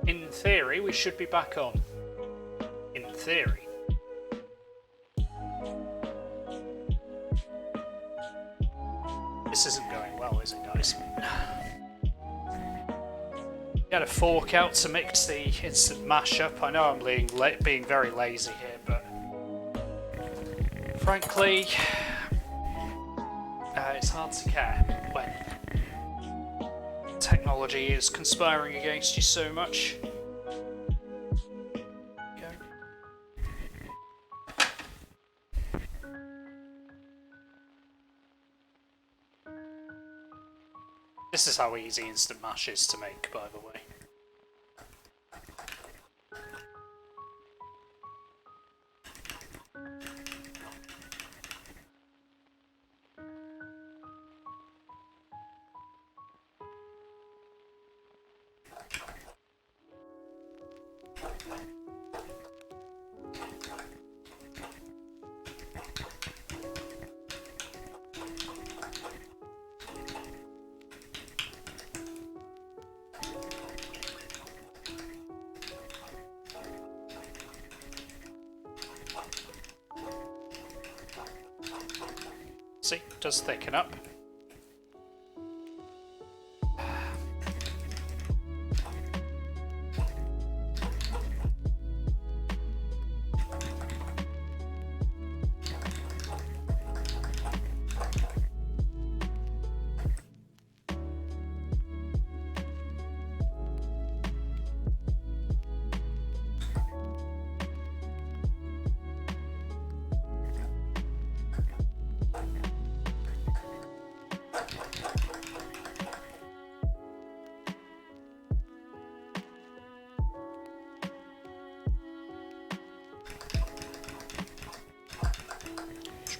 In theory, we should be back on. In theory. This isn't going well, is it, guys? Get a fork out to mix the instant mashup. I know I'm being very lazy here, but frankly, it's hard to care when technology is conspiring against you so much. This is how easy instant mash is to make, by the way. See, it does thicken up.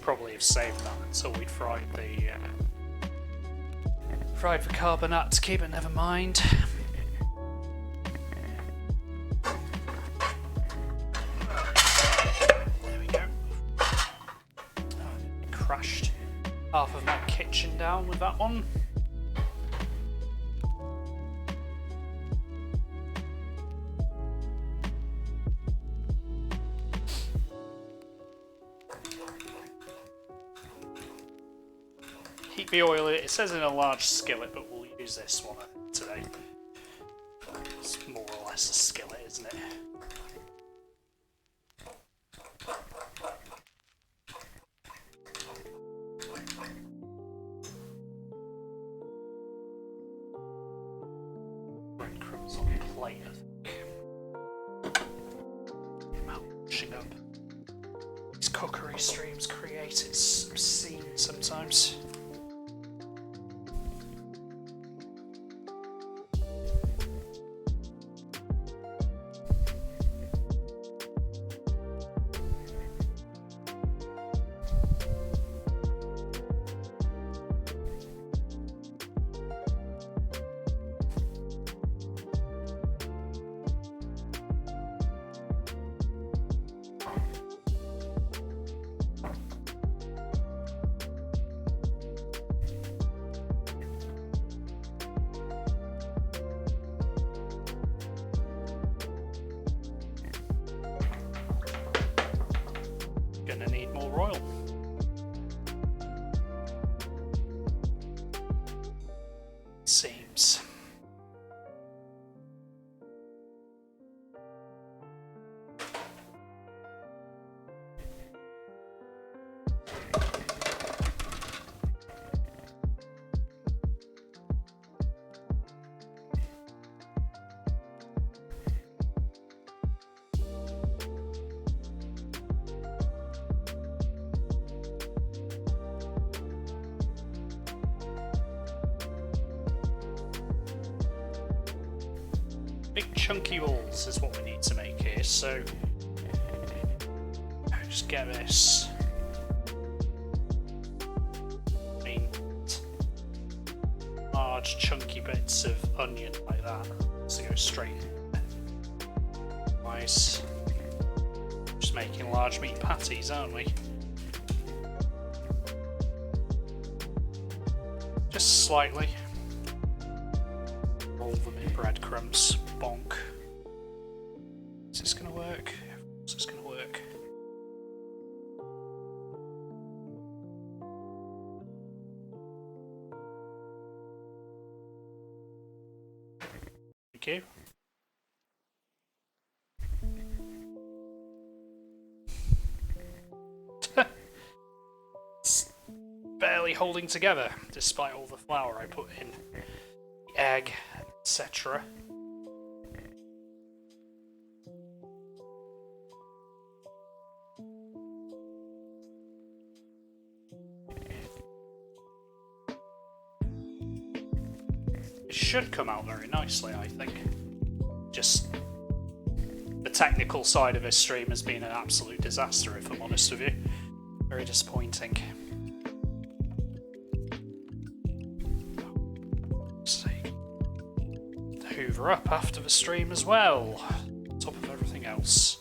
Probably have saved that until we'd fried the carbonate to keep it, never mind. There we go. Oh, crashed half of my kitchen down with that one. The oil, it says in a large skillet, but we'll use this one today. It's more or less a skillet, isn't it? Breadcrumbs on the plate, I think. Washing up. These cookery streams create its obscene sometimes. Gonna need more oil. Seems. Big chunky balls is what we need to make here, so just get this. Large chunky bits of onion like that to go straight in there. Otherwise, just making large meat patties, aren't we? Just slightly. Roll them in breadcrumbs. Bonk. Is this going to work? Is this going to work? Thank you. It's barely holding together, despite all the flour I put in, the egg, etc. It should come out very nicely, I think. Just the technical side of this stream has been an absolute disaster, if I'm honest with you. Very disappointing. Hoover up after the stream as well, on top of everything else.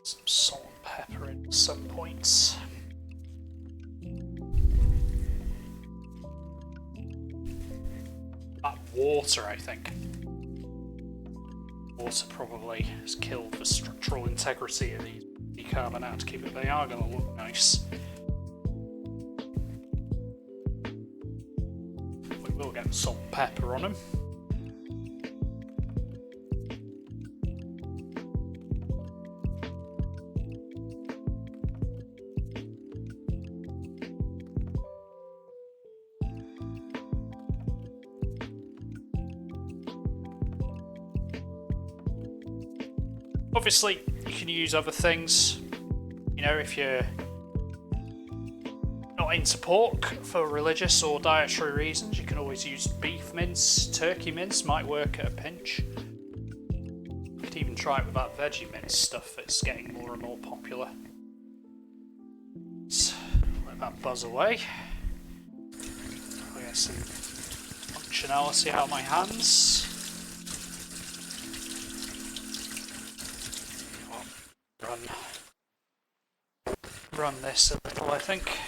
Some salt and pepper in some points. That water, I think. Water probably has killed the structural integrity of these bicarbonate, but they are going to look nice. We will get salt and pepper on them. Obviously, you can use other things. You know, if you're not into pork for religious or dietary reasons, you can always use beef mince, turkey mince might work at a pinch. You could even try it with that veggie mince stuff that's getting more and more popular. Let's let that buzz away. I'll get some functionality out of my hands. Run this a little, I think.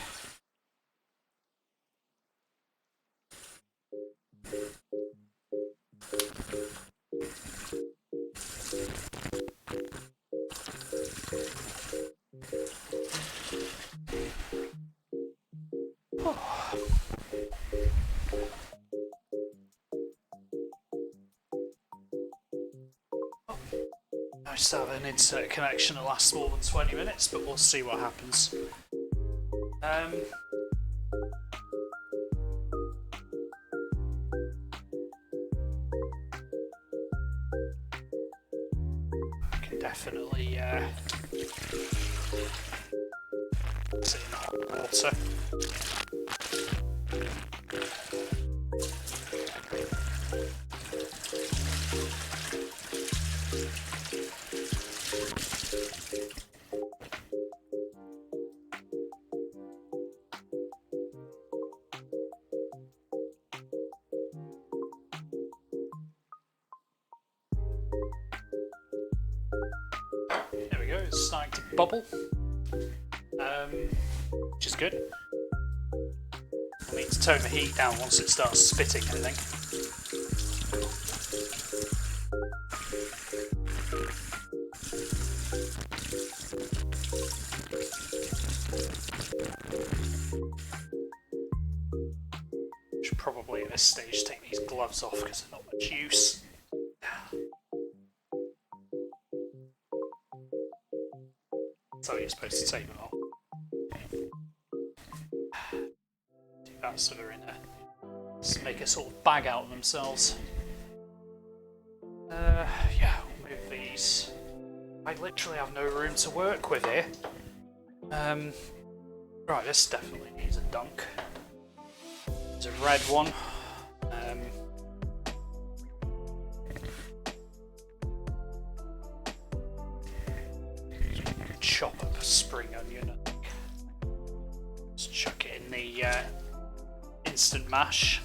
Nice to have an internet connection that lasts more than 20 minutes, but we'll see what happens. I can definitely sit in hot water. There we go, it's starting to bubble, which is good. I need to tone the heat down once it starts spitting, I think. Should probably at this stage take these gloves off because they're not much use. That's how you're supposed to take them off. Do that so they're in there. Just make a sort of bag out of themselves. Yeah, we'll move these. I literally have no room to work with here. Right, this definitely needs a dunk. There's a red one. instant mash.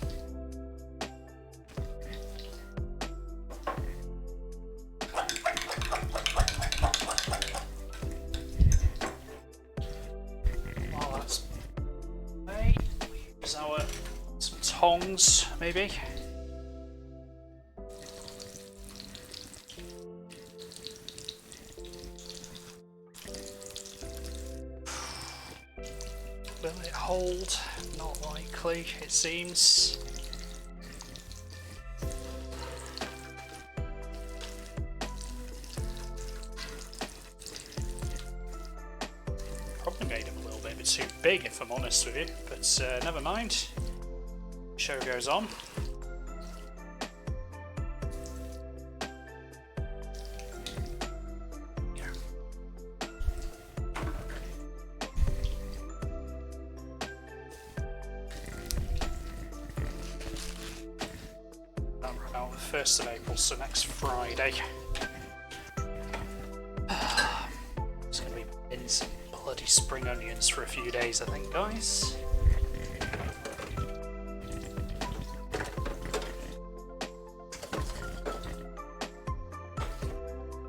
While that's okay, we use some tongs maybe. Will it hold? Not likely, it seems. Probably made him a little bit too big, if I'm honest with you, but never mind. Show goes on. That ran out the 1st of April, so next Friday. It's going to be in some bloody spring onions for a few days, I think, guys.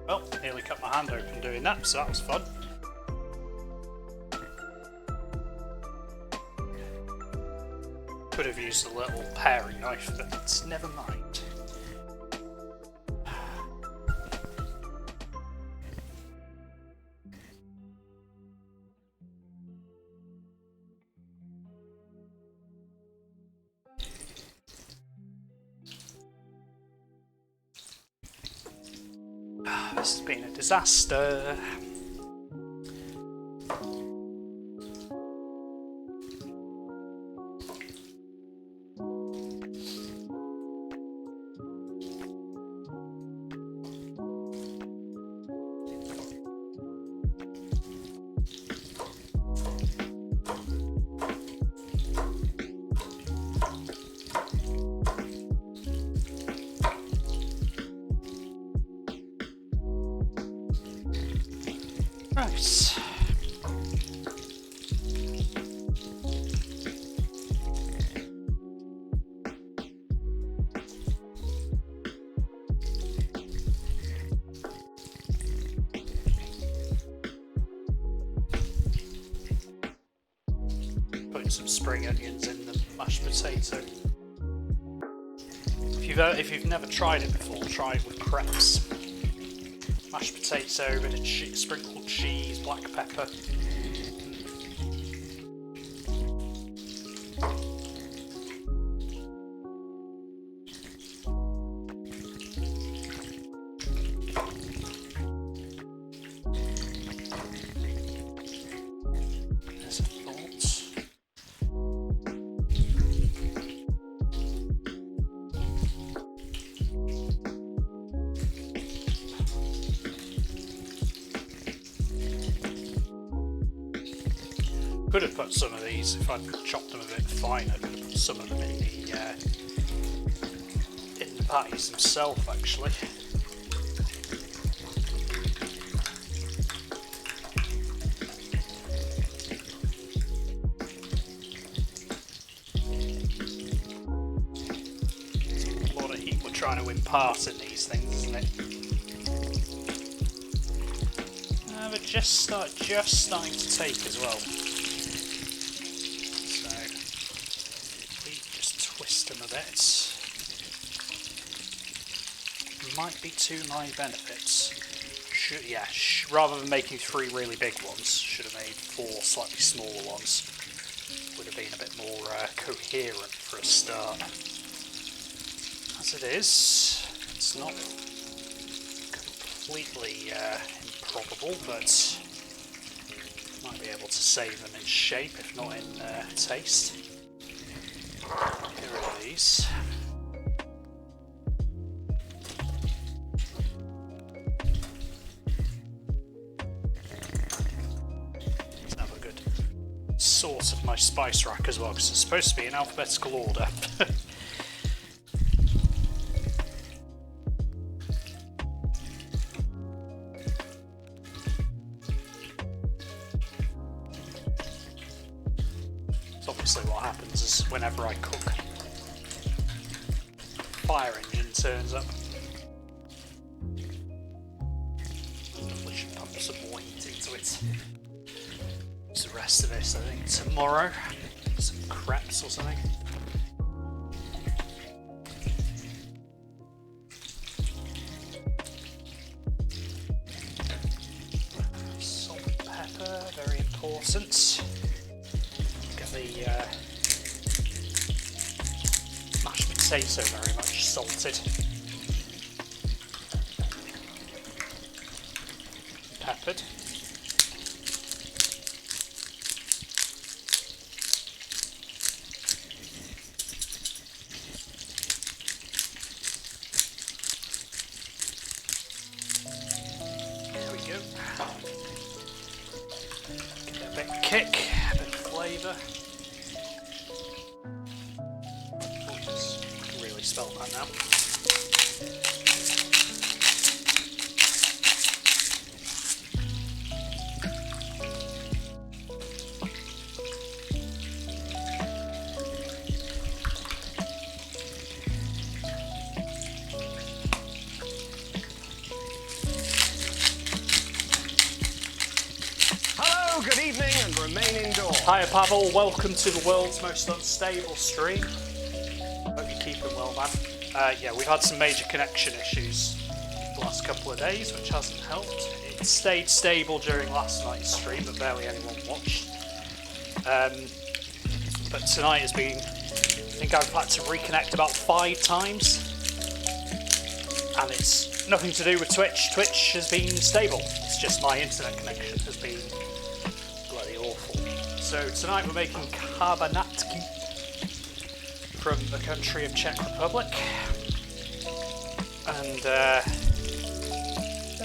Well, nearly cut my hand open doing that, so that was fun. Could have used a little paring knife, but never mind. This has been a disaster. Right. Putting some spring onions in the mashed potato. If you've never tried it before, try it with crepes. Mashed potato, bit of sprinkled cheese, black pepper. There's a thought. Could have put some of these, if I'd chopped them a bit finer, could have put some of them in the patties themselves actually. A lot of heat we're trying to impart in these things, isn't it? We're just starting to take as well. Twist them a bit. Might be to my benefit. Rather than making 3 really big ones, should have made 4 slightly smaller ones. Would have been a bit more coherent for a start. As it is, it's not completely improbable, but might be able to save them in shape, if not in taste. Get rid of these. Let's have a good sort of my spice rack as well, because it's supposed to be in alphabetical order. Obviously what happens is whenever I cook. Fire engine turns up. Probably should pump some more heat into it. Use the rest of this, I think, tomorrow. Some crepes or something. Salt and pepper, very important. Get the mashed potato very much salted. Peppered. There we go. Give it a bit of kick, a bit of flavour. Oops, I can really spell that now. Good evening and remain indoors. Hiya Pavel, welcome to the world's most unstable stream. Hope you're keeping well, man. Yeah, we've had some major connection issues the last couple of days, which hasn't helped. It stayed stable during last night's stream, but barely anyone watched. But tonight has been, I think I've had to reconnect about 5 times. And it's nothing to do with Twitch. Twitch has been stable. It's just my internet connection has been awful. So tonight we're making karbanatki from the country of Czech Republic, and they're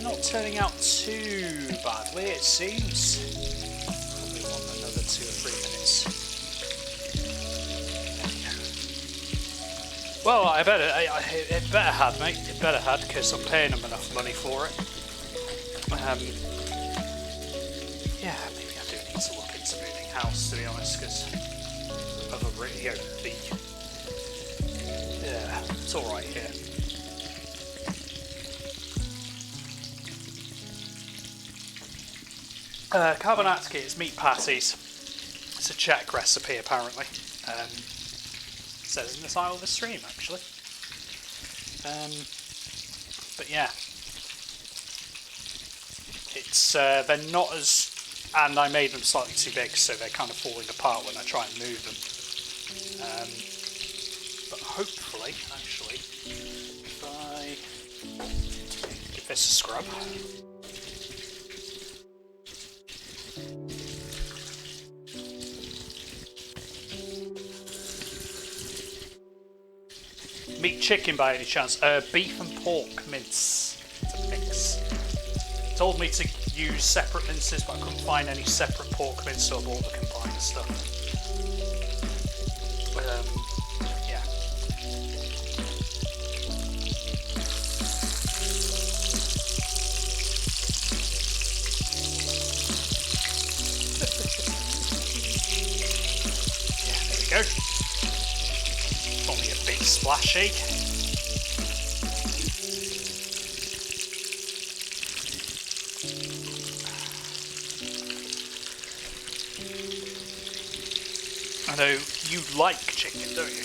not turning out too badly, it seems. Probably want another 2 or 3 minutes. Well, it better had, mate. It better had, because I'm paying them enough money for it. Yeah, maybe I do need to look into moving house, to be honest, because of a radio feed. Yeah, it's alright here. Karbanatki is meat patties. It's a Czech recipe, apparently. It says in the title of the stream, actually. But yeah. It's they're not as, and I made them slightly too big, so they're kind of falling apart when I try and move them. But hopefully, actually, if I give this a scrub. Meat chicken by any chance? Beef and pork mince. It's a mix. Told me to use separate minces, but I couldn't find any separate pork mince, so I bought the combined stuff. Yeah. Yeah, there we go. Probably a big splashy. I know you like chicken, don't you?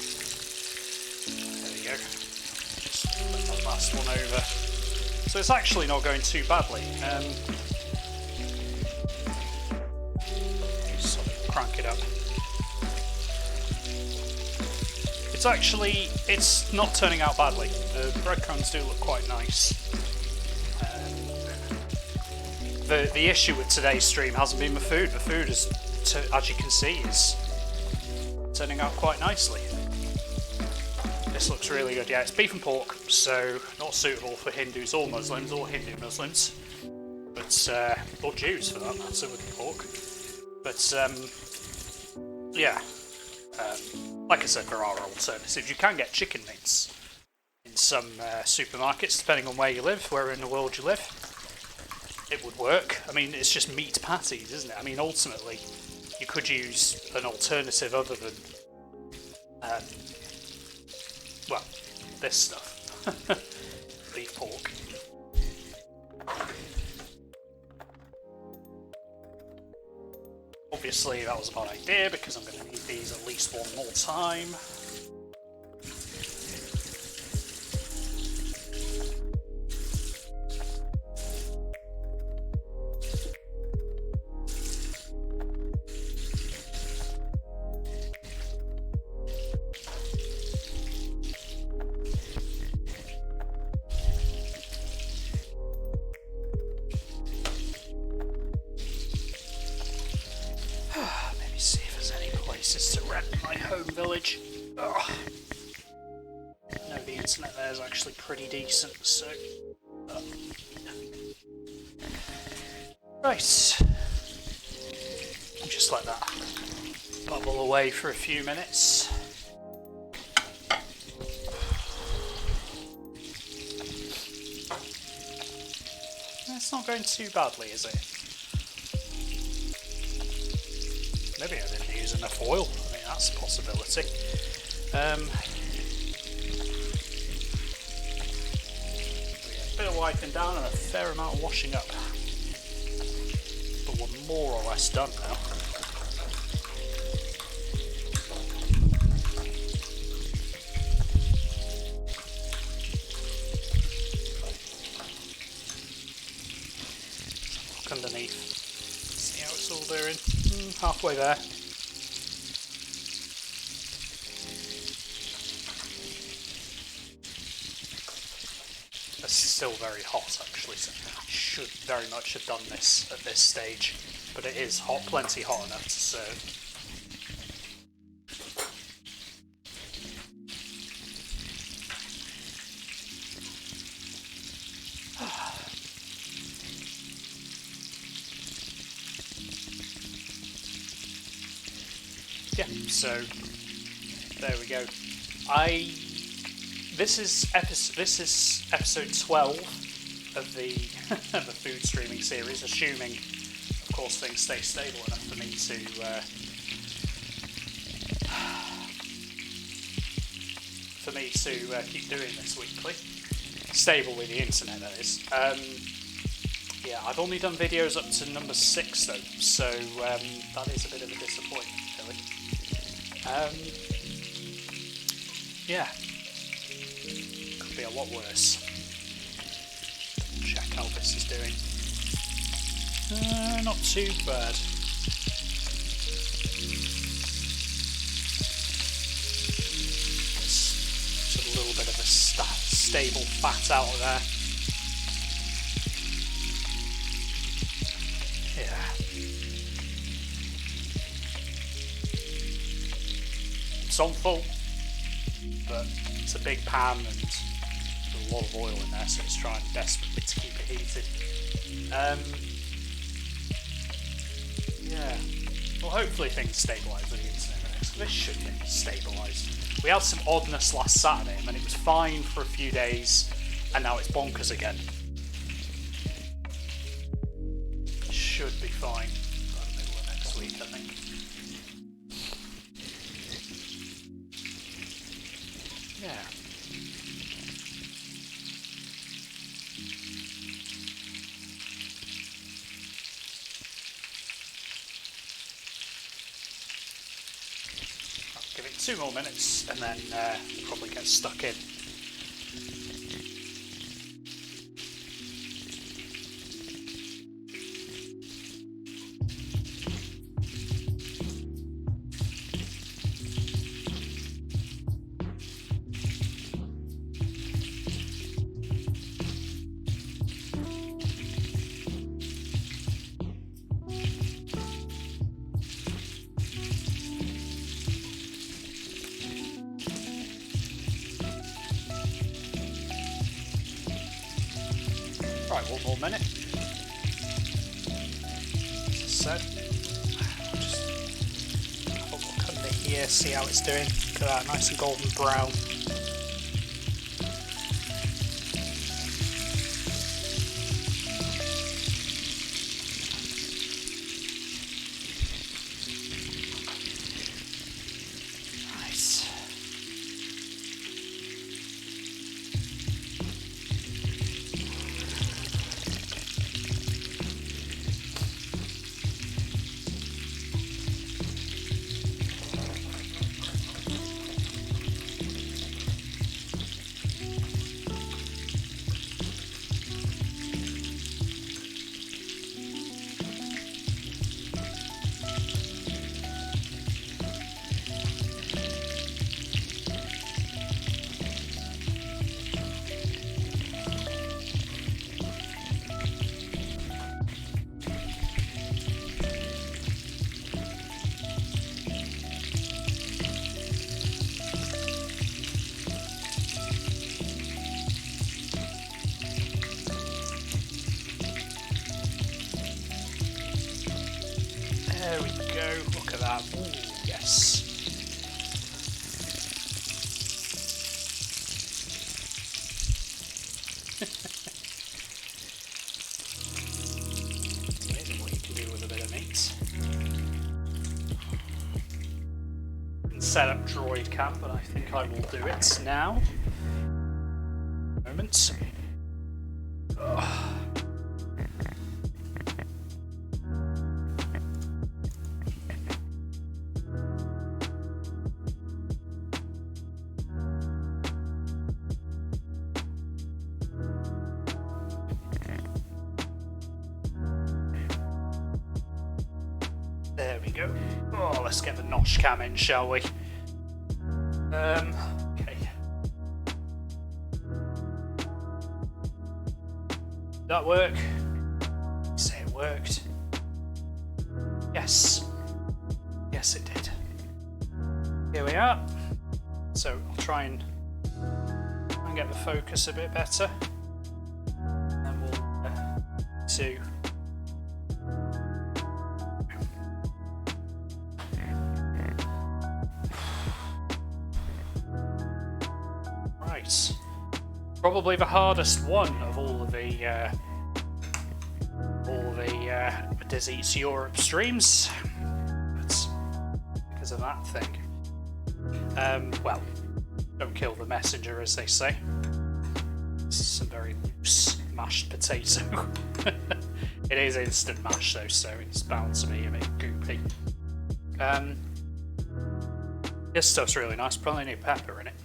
There we go. Just put that last one over. So it's actually not going too badly. Sort of crank it up. It's not turning out badly. The breadcrumbs do look quite nice. The issue with today's stream hasn't been the food. The food is, as you can see, is turning out quite nicely. This looks really good. Yeah, it's beef and pork, so not suitable for Hindus or Muslims, or Hindu Muslims, but or Jews for that matter with the pork. But yeah, like I said, there are alternatives. You can get chicken mince in some supermarkets, depending on where you live, where in the world you live. It would work. I mean, it's just meat patties, isn't it? I mean, ultimately, you could use an alternative other than Well, this stuff. Beef pork. Obviously that was a bad idea because I'm going to need these at least one more time. Village. Ugh. No, the internet there is actually pretty decent, so... Right. I'll just let that bubble away for a few minutes. It's not going too badly, is it? Maybe I didn't use enough oil. That's a possibility. A bit of wiping down and a fair amount of washing up. But we're more or less done now. Look underneath. See how it's all doing. Halfway there. Still very hot actually, so I should very much have done this at this stage, but it is hot, plenty hot enough to serve. Yeah, so there we go. This is episode 12 of the of the food streaming series, assuming, of course, things stay stable enough for me to keep doing this weekly. Stable with the internet, that is. Yeah, I've only done videos up to number 6 though, so that is a bit of a disappointment, really. Yeah. Be a lot worse. Check how this is doing. Not too bad. It's a little bit of a stable fat out of there. Yeah. It's on full, but it's a big pan and a lot of oil in there, so it's trying desperately to keep it heated. Yeah. Well, hopefully things stabilise with the internet. This should get stabilised. We had some oddness last Saturday, and then it was fine for a few days, and now it's bonkers again. Should be fine by the middle of next week, I think. Yeah. I'll give it 2 more minutes and then probably get stuck in. Right, 1 more minute. As I said, just have a look under here, see how it's doing. Look at that, nice and golden brown. Nice. go. Look at that. Ooh, yes. Amazing what you can do with a bit of meat. Set up droid cam, but I think I will do it now. Moment. Ugh. There we go. Oh, let's get the notch cam in, shall we? Okay. Did that work? Say it worked. Yes. Yes, it did. Here we are. So I'll try and get the focus a bit better. And we'll do. Probably the hardest one of all the Diz Eats Europe streams. It's because of that thing. Well, don't kill the messenger, as they say. This is some very loose mashed potato. It is instant mash though, so it's bound to be a bit goopy. This stuff's really nice. Probably need pepper in it.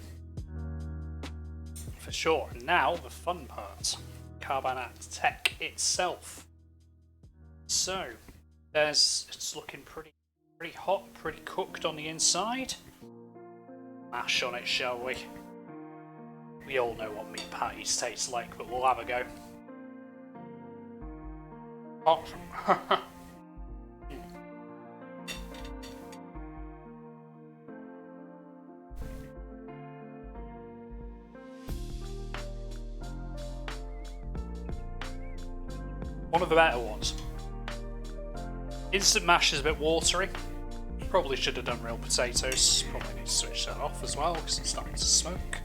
For sure. And now the fun part, Carbonat Tech itself. So it's looking pretty hot, pretty cooked on the inside. Mash on it, shall we? We all know what meat patties taste like, but we'll have a go. Hot. One of the better ones. Instant mash is a bit watery. Probably should have done real potatoes. Probably need to switch that off as well because it's starting to smoke.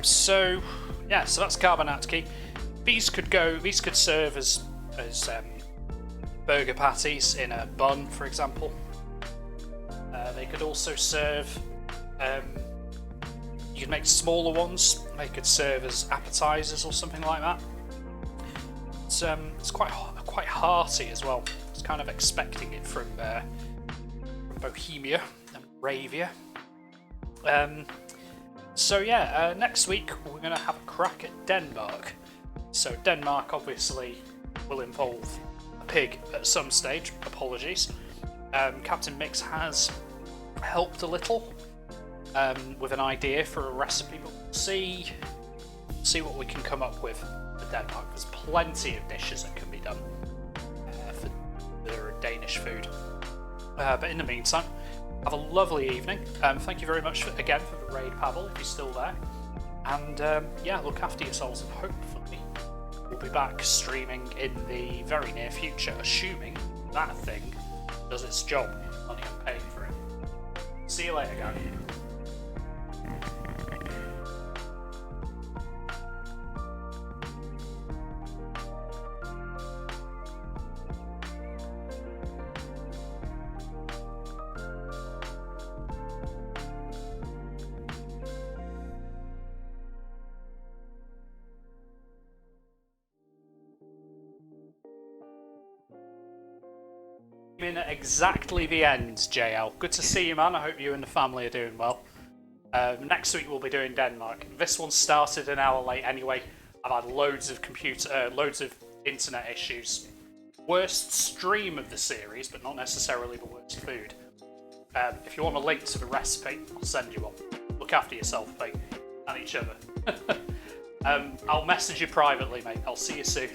So that's carbonatki. These could serve as burger patties in a bun, for example. They could also serve. You could make smaller ones. They could serve as appetizers or something like that. It's quite hearty as well. I was kind of expecting it from Bohemia and Moravia. Next week we're going to have a crack at Denmark. So Denmark obviously will involve a pig at some stage. Apologies. Captain Mix has helped a little. With an idea for a recipe, but we'll see what we can come up with for Denmark. There's plenty of dishes that can be done for Danish food. But in the meantime, have a lovely evening. Thank you very much again for the raid, Pavel, if you're still there. And look after yourselves, and hopefully we'll be back streaming in the very near future, assuming that thing does its job. Money I'm paying for it. See you later, guys. In at exactly the end, JL. Good to see you, man. I hope you and the family are doing well. Next week we'll be doing Denmark. This one started an hour late anyway. I've had loads of internet issues. Worst stream of the series, but not necessarily the worst food. If you want a link to the recipe, I'll send you one. Look after yourself, mate, and each other. I'll message you privately, mate. I'll see you soon.